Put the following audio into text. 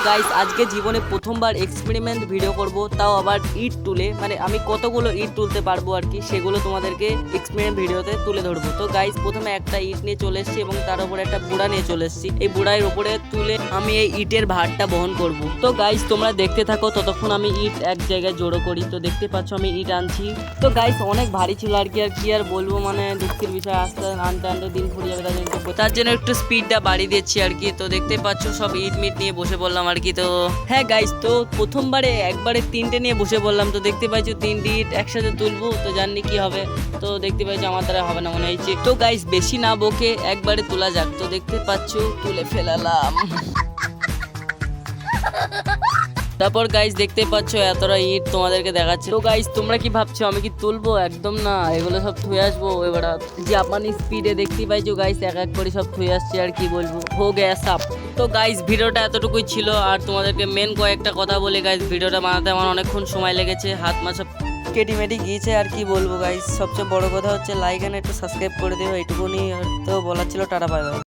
Guys আজকে জীবনে প্রথমবার এক্সপেরিমেন্ট ভিডিও করব, তাও আবার ইট তুলে, মানে আমি কতগুলো ইট তুলতে পারবো আর কি, সেগুলো তোমাদেরকে এক্সপেরিমেন্ট ভিডিওতে তুলে ধরবো। তো গাইস প্রথমে একটা ইট নিয়ে চলে এসেছি এবং তার উপরে একটা বুড়া নিয়ে চলে এসেছি। এই বুড়ার উপরে তুলে আমি এই ইটের ভারটা বহন করব। তো গাইস তোমরা দেখতে থাকো, ততক্ষণ আমি ইট এক জায়গায় জড়ো করি। তো দেখতে পাচ্ছ আমি ইট আনছি। তো গাইস অনেক ভারী ছিল আর কি আর বলবো, মানে দুঃখের বিষয়, আস্তে আনতে আনতে দিন ফুরিয়ে যাবে, তার জন্য একটু স্পিডটা বাড়িয়ে দিচ্ছি আর কি। তো দেখতে পাচ্ছ সব ইট মিট নিয়ে বসে পড়লাম আর কি। তো হ্যাঁ গাইস, তো প্রথমবারে একবারে তিনটে নিয়ে বসে পড়লাম। তো দেখতে পাচ্ছ তিনটি ইট একসাথে তুলবো, তো জানি কি হবে। তো দেখতে পাচ্ছ আমার দ্বারা হবে না মনে হয়েছে। তো গাইস বেশি না বকে একবারে তোলা যাক। তো দেখতে পাচ্ছ তুলে ফেলালাম। তারপর গাইস দেখতে পাচ্ছ এতটা ইট তোমাদেরকে দেখাচ্ছে। তো গাইস তোমরা কি ভাবছো আমি কি তুলবো? একদম না, এগুলো সব থুয়ে আসবো। এবার জাপানি স্পিডে দেখতে পাইছো গাইস, এক এক করে সব থুয়ে আসছে আর কি বলবো, হো গেয়া সাপ। তো গাইস ভিডিওটা এতটুকুই ছিল। আর তোমাদেরকে মেন কয়েকটা কথা বলে গাইস, ভিডিওটা বানাতে আমার অনেকক্ষণ সময় লেগেছে, হাত মা সব কেটিমেটি গিয়েছে আর কি বলবো গাইস। সবচেয়ে বড় কথা হচ্ছে লাইক এন্ড একটু সাবস্ক্রাইব করে দিও, এইটুকুনি তো বলার ছিল। Tata bye bye.